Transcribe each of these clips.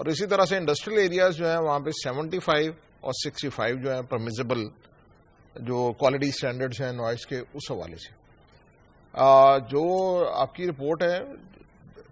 اور اسی طرح سے انڈسٹریل ایریاز جو ہیں وہاں پہ 75 اور 65 جو ہیں پرمیزیبل جو کوالٹی اسٹینڈرڈز ہیں نوائز کے، اس حوالے سے جو آپ کی رپورٹ ہے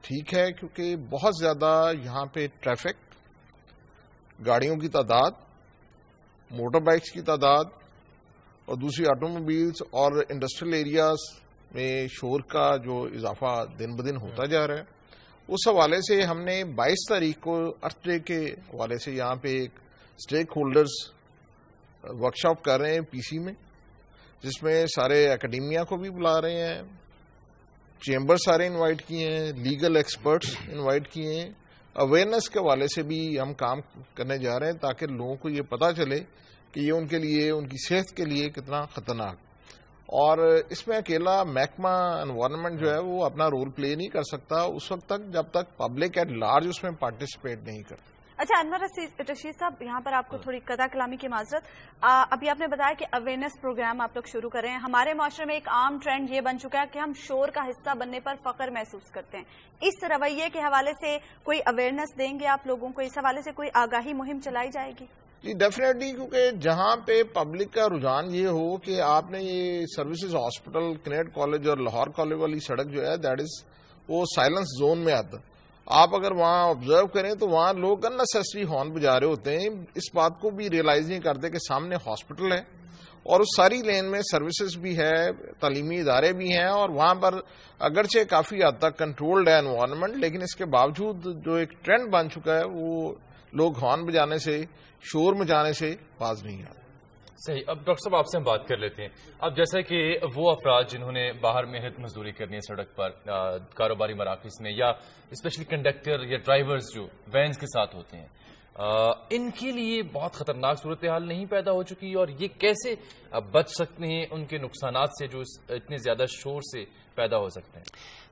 ٹھیک ہے، کیونکہ بہت زیادہ یہاں پہ ٹریفک، گاڑیوں کی تعداد، موٹر بائکس کی تعداد اور دوسری آٹو موبائلز اور انڈسٹریل ایریاز میں شور کا جو اضافہ دن بدن ہوتا جا رہا ہے، اس حوالے سے ہم نے 22 تاریخ کو ارتھ ڈے کے حوالے سے یہاں پہ ایک اسٹیک ہولڈرز ورکشاپ کر رہے ہیں پی سی میں، جس میں سارے اکیڈیمیا کو بھی بلا رہے ہیں، چیمبر سارے انوائٹ کیے ہیں، لیگل ایکسپرٹس انوائٹ کیے ہیں، اویئرنیس کے حوالے سے بھی ہم کام کرنے جا رہے ہیں تاکہ لوگوں کو یہ پتہ چلے کہ یہ ان کے لیے، ان کی صحت کے لیے کتنا خطرناک، اور اس میں اکیلا محکمہ انوائرمنٹ جو ہے وہ اپنا رول پلے نہیں کر سکتا اس وقت تک جب تک پبلک ایٹ لارج اس میں پارٹیسپیٹ نہیں کرتا۔ اچھا انور رشید صاحب، یہاں پر آپ کو تھوڑی قطع کلامی کی معذرت، ابھی آپ نے بتایا کہ اویئرنیس پروگرام آپ لوگ شروع کر رہے ہیں۔ ہمارے معاشرے میں ایک عام ٹرینڈ یہ بن چکا ہے کہ ہم شور کا حصہ بننے پر فخر محسوس کرتے ہیں، اس رویے کے حوالے سے کوئی اویئرنیس دیں گے آپ لوگوں کو؟ اس حوالے سے کوئی آگاہی مہم چلائی جائے گی؟ جی ڈیفینیٹلی، کیونکہ جہاں پہ پبلک کا رجحان یہ ہو کہ آپ نے یہ سروسز ہاسپٹل، کنیڈ کالج اور لاہور کالج والی سڑک جو ہے دیٹ از وہ سائلنس زون میں آتا، آپ اگر وہاں آبزرو کریں تو وہاں لوگ اننیسیسری ہارن بجا رہے ہوتے ہیں، اس بات کو بھی ریئلائز نہیں کرتے کہ سامنے ہاسپٹل ہے اور اس ساری لین میں سروسز بھی ہے، تعلیمی ادارے بھی ہیں، اور وہاں پر اگرچہ کافی حد تک کنٹرولڈ ہے انوائرمنٹ، لیکن اس کے باوجود جو ایک ٹرینڈ بن چکا ہے وہ لوگ ہارن بجانے سے، شور مچانے سے باز نہیں آتے۔ صحیح۔ اب ڈاکٹر صاحب آپ سے ہم بات کر لیتے ہیں، اب جیسا کہ وہ افراد جنہوں نے باہر محنت مزدوری کرنی ہے سڑک پر، کاروباری مراکز میں، یا اسپیشلی کنڈکٹر یا ڈرائیورز جو وینز کے ساتھ ہوتے ہیں، ان کے لیے بہت خطرناک صورتحال نہیں پیدا ہو چکی، اور یہ کیسے بچ سکتے ہیں ان کے نقصانات سے جو اتنے زیادہ شور سے پیدا ہو سکتے ہیں؟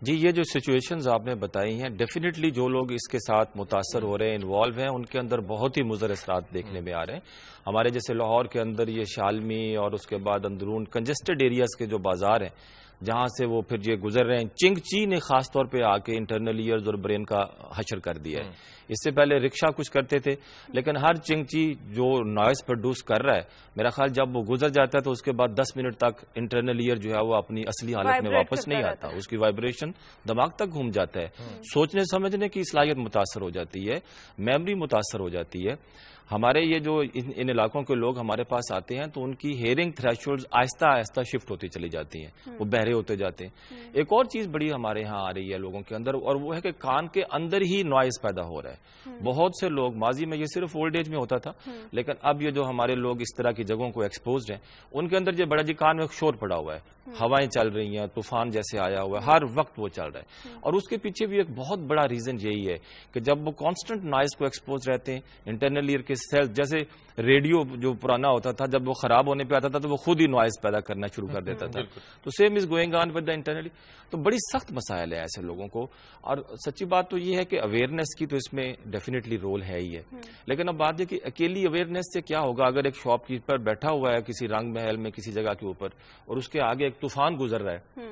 جی، یہ جو سچویشنز آپ نے بتائی ہیں، ڈیفینیٹلی جو لوگ اس کے ساتھ متاثر ہو رہے ہیں، انوالو ہیں، ان کے اندر بہت ہی مضر اثرات دیکھنے میں آ رہے ہیں۔ ہمارے جیسے لاہور کے اندر یہ شالمی اور اس کے بعد اندرون کنجسٹڈ ایریاز کے جو بازار ہیں جہاں سے وہ پھر یہ گزر رہے ہیں، چنگچی نے خاص طور پہ آ کے انٹرنل ایئرز اور برین کا حشر کر دیا ہے۔ اس سے پہلے رکشہ کچھ کرتے تھے، لیکن ہر چنگچی جو نوائز پروڈیوس کر رہا ہے، میرا خیال جب وہ گزر جاتا ہے تو اس کے بعد 10 منٹ تک انٹرنل ایئر جو ہے وہ اپنی اصلی حالت میں واپس نہیں آتا، اس کی وائبریشن دماغ تک گھوم جاتا ہے، سوچنے سمجھنے کی صلاحیت متاثر ہو جاتی ہے، میموری متاثر ہو جاتی ہے۔ ہمارے یہ جو ان علاقوں کے لوگ ہمارے پاس آتے ہیں تو ان کی ہیئرنگ تھریشولڈز آہستہ آہستہ شفٹ ہوتی چلی جاتی ہیں، وہ بہرے ہوتے جاتے ہیں۔ ایک اور چیز بڑی ہمارے یہاں آ رہی ہے لوگوں کے اندر، اور وہ ہے کہ کان کے اندر ہی نوائز پیدا ہو رہا ہے۔ بہت سے لوگ، ماضی میں یہ صرف اولڈ ایج میں ہوتا تھا، لیکن اب یہ جو ہمارے لوگ اس طرح کی جگہوں کو ایکسپوزڈ ہیں، ان کے اندر یہ بڑا جی کان میں شور پڑا ہوا ہے، ہوائیں چل رہی ہیں، طوفان جیسے آیا ہوا ہے، ہر وقت وہ چل رہا ہے، اور اس کے پیچھے بھی ایک بہت بڑا ریزن یہی ہے کہ جب وہ کانسٹنٹ نوائز کو ایکسپوز رہتے ہیں، انٹرنل ایئر کے سیل، جیسے ریڈیو جو پرانا ہوتا تھا جب وہ خراب ہونے پہ آتا تھا تو وہ خود ہی نوائز پیدا کرنا شروع کر دیتا تھا، تو same is going on with the internally. تو بڑی سخت مسائل ہے ایسے لوگوں کو، اور سچی بات تو یہ ہے کہ اویئرنیس کی تو اس میں ڈیفینیٹلی رول ہے ہی ہے، لیکن اب بات ہے کہ اکیلی اویئرنیس سے کیا ہوگا؟ اگر ایک شاپ کیپر بیٹھا ہوا ہے کسی رنگ محل میں کسی جگہ کے اوپر اور اس کے آگے ایک طوفان گزر رہا ہے،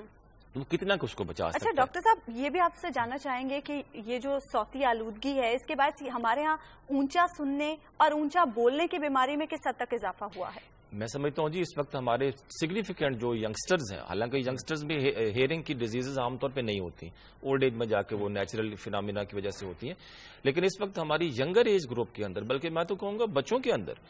وہ کتنا اس کو بچا سکتا ہے؟ اچھا ڈاکٹر صاحب، یہ بھی آپ سے جاننا چاہیں گے کہ یہ جو صوتی آلودگی ہے اس کے باعث ہمارے ہاں اونچا سننے اور اونچا بولنے کی بیماری میں کس حد تک اضافہ ہوا ہے؟ میں سمجھتا ہوں جی اس وقت ہمارے سگنیفیکینٹ جو ینگسٹرز ہیں، حالانکہ ینگسٹرز میں ہیئرنگ کی ڈیزیزز عام طور پہ نہیں ہوتی، اولڈ ایج میں جا کے وہ نیچرل فینامینا کی وجہ سے ہوتی ہیں، لیکن اس وقت ہماری ینگر ایج گروپ کے اندر، بلکہ میں تو کہوں گا بچوں کے اندر،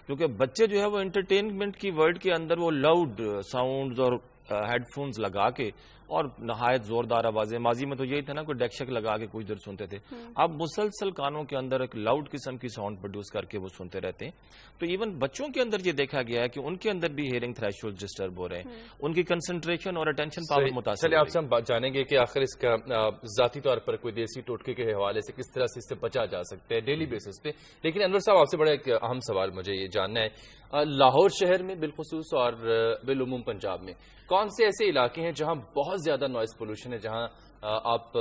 کیونکہ بچے جو ہے وہ انٹرٹینمنٹ کی ورلڈ کے اندر وہ لاؤڈ ساؤنڈز اور ہیڈ فونز لگا کے اور نہایت زوردار آوازیں، ماضی میں تو یہی تھا نا کوئی ڈیک شیک لگا کے کچھ دیر سنتے تھے، اب مسلسل کانوں کے اندر ایک لاؤڈ قسم کی ساؤنڈ پروڈیوس کر کے وہ سنتے رہتے ہیں، تو ایون بچوں کے اندر یہ دیکھا گیا ہے کہ ان کے اندر بھی ہیئرنگ تھریشولڈ ڈسٹرب ہو رہے ہیں، ان کی کنسنٹریشن اور اٹینشن پاور متاثر۔ چلیے آپ سے ہم جانیں گے کہ آخر اس کا ذاتی طور پر کوئی دیسی ٹوٹکے کے حوالے سے کس طرح سے اس سے بچا جا سکتا ہے ڈیلی بیسس پہ، لیکن انور صاحب آپ سے بڑا ایک اہم سوال مجھے یہ جاننا ہے، لاہور شہر میں بالخصوص اور بالعموم پنجاب میں کون سے ایسے علاقے ہیں جہاں بہت زیادہ نوائز پولوشن ہے، جہاں آپ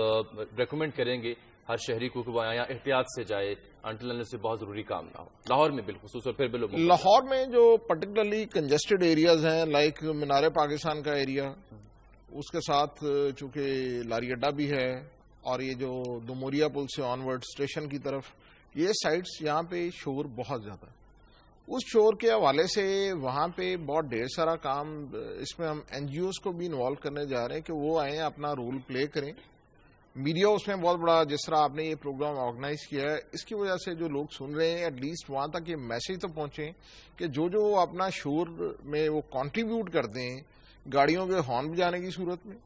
ریکمینڈ کریں گے ہر شہری کو کہ وہ یہاں احتیاط سے جائے انٹل سے بہت ضروری کام نہ ہو؟ لاہور میں بالخصوص اور پھر بالعموم لاہور میں جو پرٹیکولرلی کنجسٹڈ ایریاز ہیں، لائک مینار پاکستان کا ایریا، اس کے ساتھ چونکہ لاری اڈا بھی ہے، اور یہ جو دموریا پل سے آن ورڈ اسٹیشن کی طرف یہ سائٹس یہاں پہ شور بہت زیادہ ہے. اس شور کے حوالے سے وہاں پہ بہت ڈھیر سارا کام، اس میں ہم این جی اوز کو بھی انوالو کرنے جا رہے ہیں کہ وہ آئیں اپنا رول پلے کریں. میڈیا اس میں بہت بڑا، جس طرح آپ نے یہ پروگرام آرگنائز کیا ہے، اس کی وجہ سے جو لوگ سن رہے ہیں ایٹ لیسٹ وہاں تک یہ میسج تو پہنچے کہ جو اپنا شور میں وہ کنٹریبیوٹ کرتے ہیں گاڑیوں کے ہارن بجانے کی صورت میں.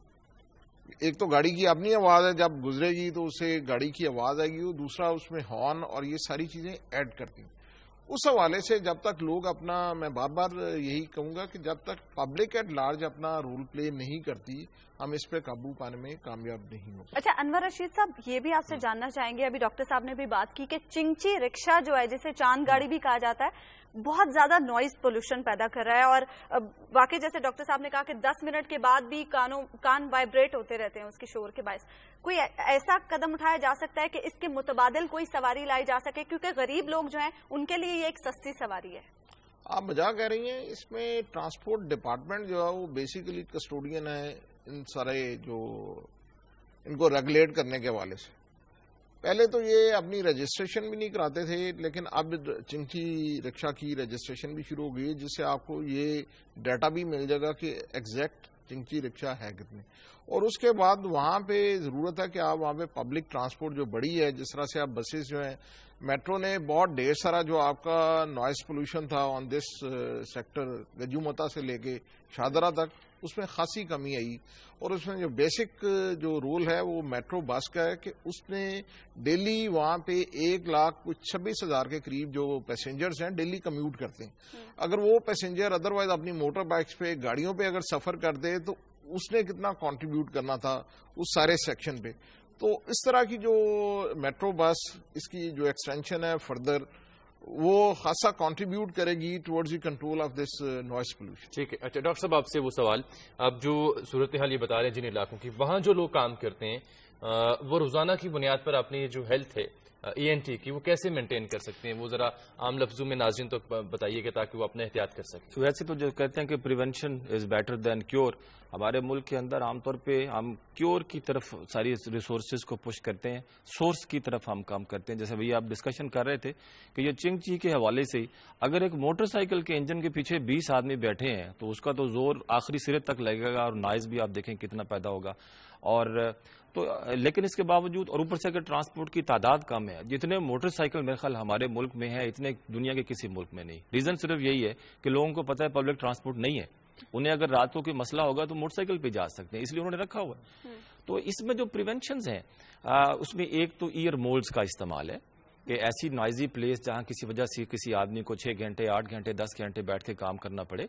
ایک تو گاڑی کی اپنی آواز ہے، جب گزرے گی تو اسے گاڑی کی آواز آئے گی، دوسرا اس میں ہارن اور یہ ساری چیزیں ایڈ کرتی ہیں. اس حوالے سے جب تک لوگ اپنا، میں بار بار یہی کہوں گا کہ جب تک پبلک ایٹ لارج اپنا رول پلے نہیں کرتی، ہم اس پہ قابو پانے میں کامیاب نہیں ہوتے. اچھا انور رشید صاحب، یہ بھی آپ سے جاننا چاہیں گے، ابھی ڈاکٹر صاحب نے بھی بات کی کہ چنگچی رکشا جو ہے، جسے چاند گاڑی بھی کہا جاتا ہے، بہت زیادہ نوائز پولوشن پیدا کر رہا ہے، اور واقعی جیسے ڈاکٹر صاحب نے کہا کہ 10 منٹ کے بعد بھی کان وائبریٹ ہوتے رہتے ہیں اس کے شور کے باعث. کوئی ایسا قدم اٹھایا جا سکتا ہے کہ اس کے متبادل کوئی سواری لائی جا سکے، کیونکہ غریب لوگ جو ہیں ان کے لیے یہ ایک سستی سواری ہے؟ آپ مزاق کہہ رہی ہیں، اس میں ٹرانسپورٹ ڈپارٹمنٹ جو ہے وہ بیسیکلی کسٹوڈین ہے ان سارے جو ان کو ریگولیٹ کرنے کے حوالے سے. پہلے تو یہ اپنی رجسٹریشن بھی نہیں کراتے تھے، لیکن اب چنگچی رکشا کی رجسٹریشن بھی شروع ہو گئی ہے، جس سے آپ کو یہ ڈیٹا بھی مل جائے گا کہ ایگزیکٹ چنگچی رکشا ہے کتنے. اور اس کے بعد وہاں پہ ضرورت ہے کہ آپ وہاں پہ پبلک ٹرانسپورٹ جو بڑی ہے، جس طرح سے آپ بسز جو ہیں، میٹرو نے بہت ڈھیر سارا جو آپ کا نوائز پولوشن تھا آن دس سیکٹر گجو متا سے لے کے شاہدرہ تک، اس میں خاصی کمی آئی. اور اس میں جو بیسک جو رول ہے وہ میٹرو بس کا ہے کہ اس نے ڈیلی وہاں پہ 1,26,000 کے قریب جو پیسنجرز ہیں ڈیلی کمیوٹ کرتے ہیں. اگر وہ پیسنجر ادروائز اپنی موٹر بائکس پہ، گاڑیوں پہ اگر سفر کرتے تو اس نے کتنا کنٹریبیوٹ کرنا تھا اس سارے سیکشن پہ. تو اس طرح کی جو میٹرو بس، اس کی جو ایکسٹینشن ہے فردر، وہ خاصا کنٹریبیوٹ کرے گی towards the control of this noise pollution. ٹھیک ہے. اچھا ڈاکٹر صاحب، آپ سے وہ سوال، اب جو صورتحال یہ بتا رہے ہیں جن علاقوں کی، وہاں جو لوگ کام کرتے ہیں وہ روزانہ کی بنیاد پر اپنی جو ہیلتھ ہے ENT کی، وہ کیسے مینٹین کر سکتے ہیں؟ وہ ذرا عام لفظوں میں ناظرین تو بتائیے کہ تاکہ وہ اپنا احتیاط کر سکیں. ویسے تو جو کہتے ہیں کہ prevention is better than cure, ہمارے ملک کے اندر عام طور پہ ہم کیور کی طرف ساری ریسورسز کو پش کرتے ہیں، سورس کی طرف ہم کام کرتے ہیں. جیسے بھئی آپ ڈسکشن کر رہے تھے کہ یہ چنگچی کے حوالے سے اگر ایک موٹر سائیکل کے انجن کے پیچھے 20 آدمی بیٹھے ہیں تو اس کا تو زور آخری سرے تک لگے گا، اور نائز بھی آپ دیکھیں کتنا پیدا ہوگا. اور تو لیکن اس کے باوجود، اور اوپر سے اگر ٹرانسپورٹ کی تعداد کم ہے، جتنے موٹر سائیکل میرے خیال ہمارے ملک میں ہیں اتنے دنیا کے کسی ملک میں نہیں. ریزن صرف یہی ہے کہ لوگوں کو پتہ ہے پبلک ٹرانسپورٹ نہیں ہے، انہیں اگر رات کو کوئی مسئلہ ہوگا تو موٹر سائیکل پہ جا سکتے ہیں، اس لیے انہوں نے رکھا ہوا ہے. تو اس میں جو پریونشنز ہیں اس میں ایک تو ایئر مولز کا استعمال ہے کہ ایسی نوائزی پلیس جہاں کسی وجہ سے کسی آدمی کو 6 گھنٹے 8 گھنٹے 10 گھنٹے بیٹھ کے کام کرنا پڑے،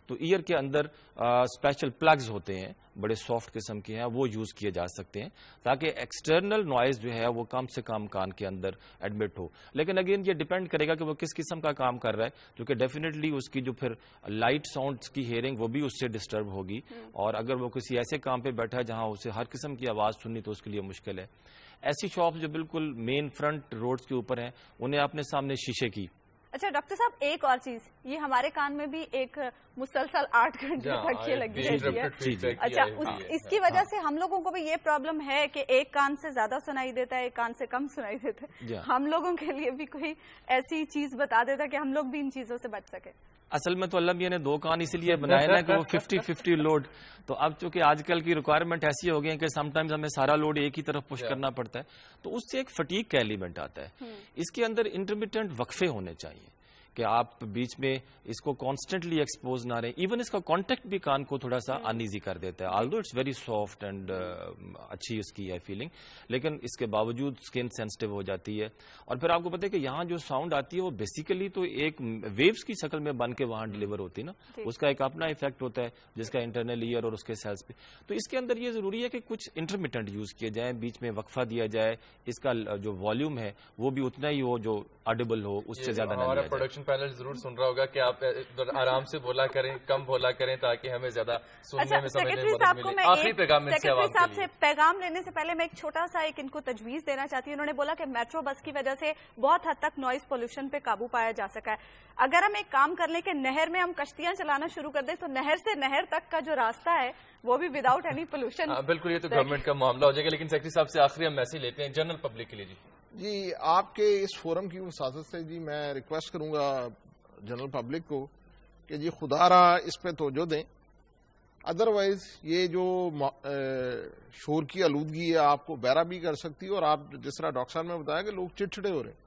تو ایئر کے اندر اسپیشل پلگز ہوتے ہیں، بڑے سافٹ قسم کے ہیں، وہ یوز کیے جا سکتے ہیں تاکہ ایکسٹرنل نوائز جو ہے وہ کم سے کم کان کے اندر ایڈمٹ ہو. لیکن اگین یہ ڈیپینڈ کرے گا کہ وہ کس قسم کا کام کر رہا ہے، کیونکہ ڈیفینیٹلی اس کی جو پھر لائٹ ساؤنڈز کی ہیئرنگ وہ بھی اس سے ڈسٹرب ہوگی، اور اگر وہ کسی ایسے کام پہ بیٹھا ہے جہاں اسے ہر قسم کی آواز سننی تو اس کے لیے مشکل ہے. ایسی شاپس جو بالکل مین فرنٹ روڈز کے اوپر ہیں انہیں اپنے سامنے شیشے کی. اچھا ڈاکٹر صاحب، ایک اور چیز، یہ ہمارے کان میں بھی ایک مسلسل 8 گھنٹے تک یہ لگی رہتی ہے. اچھا اس کی وجہ سے ہم لوگوں کو بھی یہ پرابلم ہے کہ ایک کان سے زیادہ سنائی دیتا ہے، ایک کان سے کم سنائی دیتا ہے. ہم لوگوں کے لیے بھی کوئی ایسی چیز بتا دیتا کہ ہم لوگ بھی ان چیزوں سے بچ سکے. اصل میں تو اللہ میاں نے 2 کان اسی لیے بنائے نا کہ وہ 50-50 لوڈ. تو اب چونکہ آج کل کی ریکوائرمنٹ ایسی ہو گئی ہے کہ سم ٹائمز ہمیں سارا لوڈ ایک ہی طرف پش کرنا پڑتا ہے، تو اس سے ایک فٹیگ کا ایلیمنٹ آتا ہے. اس کے اندر انٹرمیٹنٹ وقفے ہونے چاہیے کہ آپ بیچ میں اس کو کانسٹنٹلی ایکسپوز نہ رہیں. ایون اس کا کانٹیکٹ بھی کان کو تھوڑا سا انیزی کر دیتا ہے، although it's very soft and اچھی اس کی ہے فیلنگ، لیکن اس کے باوجود اسکن سینسٹیو ہو جاتی ہے. اور پھر آپ کو پتہ ہے کہ یہاں جو ساؤنڈ آتی ہے وہ بیسیکلی تو ایک ویوز کی شکل میں بن کے وہاں ڈلیور ہوتی ہے نا، اس کا ایک اپنا ایفیکٹ ہوتا ہے جس کا انٹرنل ایئر اور اس کے سیلز پہ. تو اس کے اندر یہ ضروری ہے کہ کچھ انٹرمیٹنٹ یوز کیے جائیں، بیچ میں وقفہ دیا جائے، اس کا جو والیوم ہے وہ بھی اتنا ہی ہو جو آڈیبل ہو، اس سے زیادہ نہ. پروڈکشن پینل ضرور سن رہا ہوگا کہ آپ آرام سے بولا کریں، کم بولا کریں تاکہ ہمیں زیادہ سننے میں سمجھنے میں مدد ملے. آخری پیغام میں صاحب سے پیغام لینے سے پہلے میں ایک چھوٹا سا ان کو تجویز دینا چاہتی ہوں. انہوں نے بولا کہ میٹرو بس کی وجہ سے بہت حد تک نوائز پولوشن پہ قابو پایا جا سکا ہے. اگر ہم ایک کام کر لیں کہ نہر میں ہم کشتیاں چلانا شروع کر دیں تو نہر سے نہر تک کا جو راستہ ہے وہ بھی وداؤٹ اینی پولوشن. بالکل، یہ تو گورنمنٹ کا معاملہ ہو جائے گا. لیکن سیکرٹری صاحب سے آخری ہم میسج لیتے ہیں جنرل پبلک کے لیے. جی جی آپ کے اس فورم کی وساطت سے جی میں ریکویسٹ کروں گا جنرل پبلک کو کہ جی خدا را اس پہ توجہ دیں. ادروائز یہ جو شور کی آلودگی ہے آپ کو بہرا بھی کر سکتی ہے، اور آپ جس طرح ڈاکٹر صاحب نے بتایا کہ لوگ چڑچڑے ہو رہے ہیں،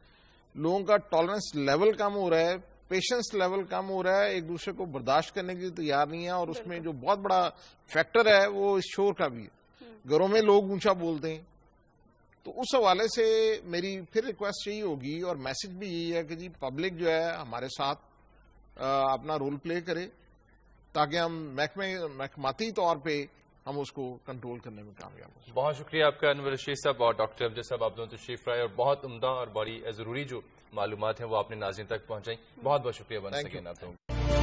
لوگوں کا ٹالرنس لیول کم ہو رہا ہے، پیشنس لیول کم ہو رہا ہے، ایک دوسرے کو برداشت کرنے کی تیار نہیں ہے. اور اس میں جو بہت بڑا فیکٹر ہے وہ اس شور کا بھی ہے. گھروں میں لوگ اونچا بولتے ہیں. تو اس حوالے سے میری پھر ریکویسٹ یہی ہوگی اور میسج بھی یہی ہے کہ جی پبلک جو ہے ہمارے ساتھ اپنا رول پلے کرے تاکہ ہم محکماتی طور پہ ہم اس کو کنٹرول کرنے میں کامیاب ہوں. بہت شکریہ آپ کا انور رشید صاحب اور ڈاکٹر امجد صاحب، آپ دونوں تشریف لائے اور بہت عمدہ اور بڑی ضروری جو معلومات ہیں وہ آپ نے ناظرین تک پہنچائیں. بہت بہت شکریہ. بن سکیں آپ.